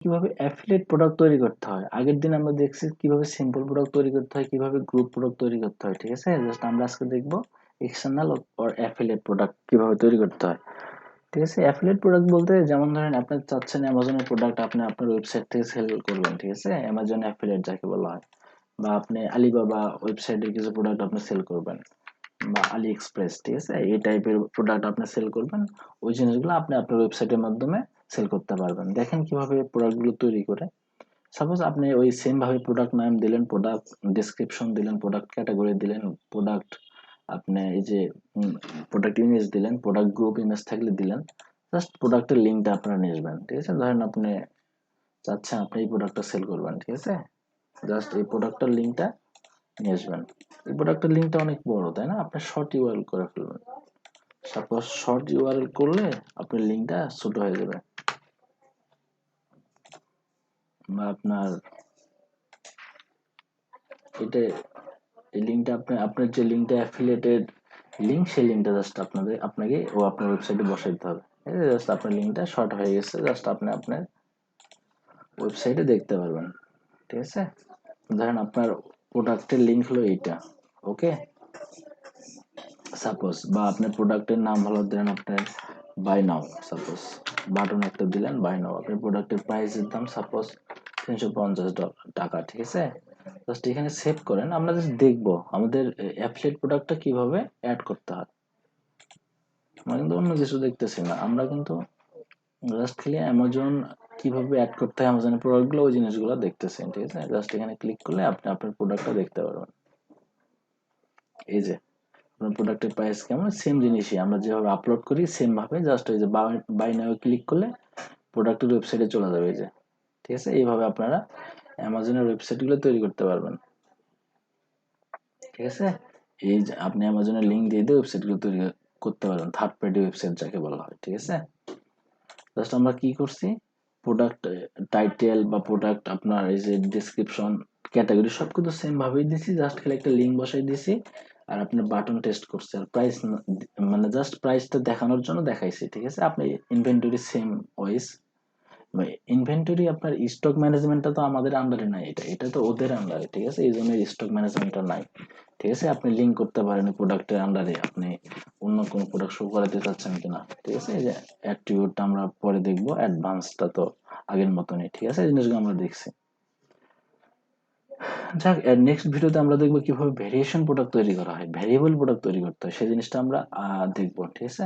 কিভাবে affiliate product তৈরি করতে হয়। আগের দিন আমরা দেখছি কিভাবে সিম্পল প্রোডাক্ট তৈরি করতে হয়, কিভাবে গ্রুপ প্রোডাক্ট তৈরি করতে হয়, ঠিক আছে? জাস্ট আমরা আজকে দেখবো এক্সটার্নাল অর অ্যাফিলিয়েট প্রোডাক্ট কিভাবে তৈরি করতে হয়। ঠিক আছে, অ্যাফিলিয়েট প্রোডাক্ট বলতে যেমন ধরেন আপনি চাচ্ছেন অ্যামাজনের প্রোডাক্ট আপনি আপনার ওয়েবসাইট থেকে সেল করবেন, ঠিক আছে? অ্যামাজন অ্যাফিলিয়েট যাকে বলা হয়। বা আপনি আলিবাবা ওয়েবসাইটে কিছু প্রোডাক্ট আপনি সেল করবেন, বা আলি এক্সপ্রেস, ঠিক আছে? এই টাইপের প্রোডাক্ট আপনি সেল করবেন। ওই জিনিসগুলো আপনি আপনার ওয়েবসাইটের মাধ্যমে সেল করতে পারবেন। দেখেন কিভাবে প্রোডাক্টগুলো তৈরি করে। সাপোজ আপনি ওই সেম ভাবে প্রোডাক্ট নাম দিলেন, প্রোডাক্ট ডেসক্রিপশন দিলেন, প্রোডাক্ট ক্যাটাগরি দিলেন, প্রোডাক্ট আপনি এই যে প্রোডাক্ট ইমেজ দিলেন, প্রোডাক্ট গ্রুপ ইমেজ থাকলে দিলেন। জাস্ট প্রোডাক্টের লিঙ্কটা আপনারা নিয়ে আসবেন, ঠিক আছে? ধরেন আপনি চাচ্ছেন আপনি এই প্রোডাক্টটা সেল করবেন, ঠিক আছে? জাস্ট এই প্রোডাক্টের লিঙ্কটা নিয়ে আসবেন। এই প্রোডাক্টের লিঙ্কটা অনেক বড়, তাই না? আপনি শর্ট ইউআরএল করে ফেলবেন। সাপোজ শর্ট ইউআরএল করলে আপনার লিঙ্কটা ছোট হয়ে যাবে, বা আপনার এটা এই লিঙ্কটা আপনার যে লিঙ্কটা অ্যাফিলিয়েটেড লিঙ্ক, সেই লিঙ্কটা জাস্ট আপনাকে আপনার ওয়েবসাইটে বসাই দিতে হবে। জাস্ট আপনার লিঙ্কটা শর্ট হয়ে গেছে, জাস্ট আপনি আপনার ওয়েবসাইটে দেখতে পারবেন, ঠিক আছে? ধরেন আপনার প্রোডাক্টের লিঙ্ক হলো এইটা, ওকে? সাপোজ, বা আপনার প্রোডাক্টের নাম হলো দেন আপনার বাই নাও, সাপোজ বাটন একটা দিলেন বাই নাও। আপনার প্রোডাক্টের প্রাইসের দাম সাপোজ $350, ঠিক আছে? জাস্ট এখানে সেভ করেন। আমরা জাস্ট দেখবো আমাদের অ্যাফিলিয়েট প্রোডাক্টটা কিভাবে অ্যাড করতে হয়। আমরা কিন্তু অন্য কিছু দেখতেছি না, আমরা কিন্তু জাস্ট খালি অ্যামাজন কিভাবে অ্যাড করতে হয় অ্যামাজনের প্রোডাক্টগুলো ওই জিনিসগুলো দেখতেছেন, ঠিক আছে? জাস্ট এখানে ক্লিক করলে আপনি আপনার প্রোডাক্টটা দেখতে পারবেন। এই যে আপনার প্রোডাক্টের প্রাইস কেমন, সেম জিনিসই আমরা যেভাবে আপলোড করি সেম ভাবে জাস্ট ওই যে বাই নাও ক্লিক করলে প্রোডাক্টের ওয়েবসাইটে চলে যাবে, এই যে, ঠিক আছে? এইভাবে আপনারা অ্যামাজনের ওয়েবসাইটগুলো তৈরি করতে পারবেন, ঠিক আছে? এই যে আপনি অ্যামাজনের লিঙ্ক দিয়ে দিয়ে ওয়েবসাইটগুলো তৈরি করতে পারবেন, থার্ড পার্টি ওয়েবসাইট যাকে বলা হয়, ঠিক আছে? জাস্ট আমরা কি করছি, প্রোডাক্ট টাইটেল বা প্রোডাক্ট আপনার এই যে ডেসক্রিপশন ক্যাটাগরি সব কিন্তু সেম ভাবেই দিছি, জাস্ট খালি একটা লিঙ্ক বসাই দিছি। আর আপনার বাটন টেস্ট করছে, আর প্রাইস মানে জাস্ট প্রাইসটা দেখানোর জন্য দেখাইছি, ঠিক আছে? আপনি ইনভেন্টরি সেম ওয়াইজ, ইনভেন্টরি আপনার স্টক ম্যানেজমেন্টটা তো আমাদের আন্ডারে নাই, এটা তো ওদের আন্ডারে, ঠিক আছে? এই জন্য স্টক ম্যানেজমেন্টটা নাই, ঠিক আছে? আপনি লিঙ্ক করতে পারেন প্রোডাক্টের আন্ডারে আপনি অন্য কোনো প্রোডাক্ট শো করাতে চাচ্ছেন কিনা, ঠিক আছে? এই যে অ্যাট্রিবিউটটা আমরা পরে দেখবো, অ্যাডভান্সটা তো আগের মতনই, ঠিক আছে? এই জিনিসগুলো আমরা দেখছি। যাক, নেক্সট ভিডিওতে আমরা দেখবো কিভাবে ভেরিয়েশন প্রোডাক্ট তৈরি করা হয়, ভ্যারিয়েবল প্রোডাক্ট তৈরি করতে হয়, সেই জিনিসটা আমরা দেখবো, ঠিক আছে?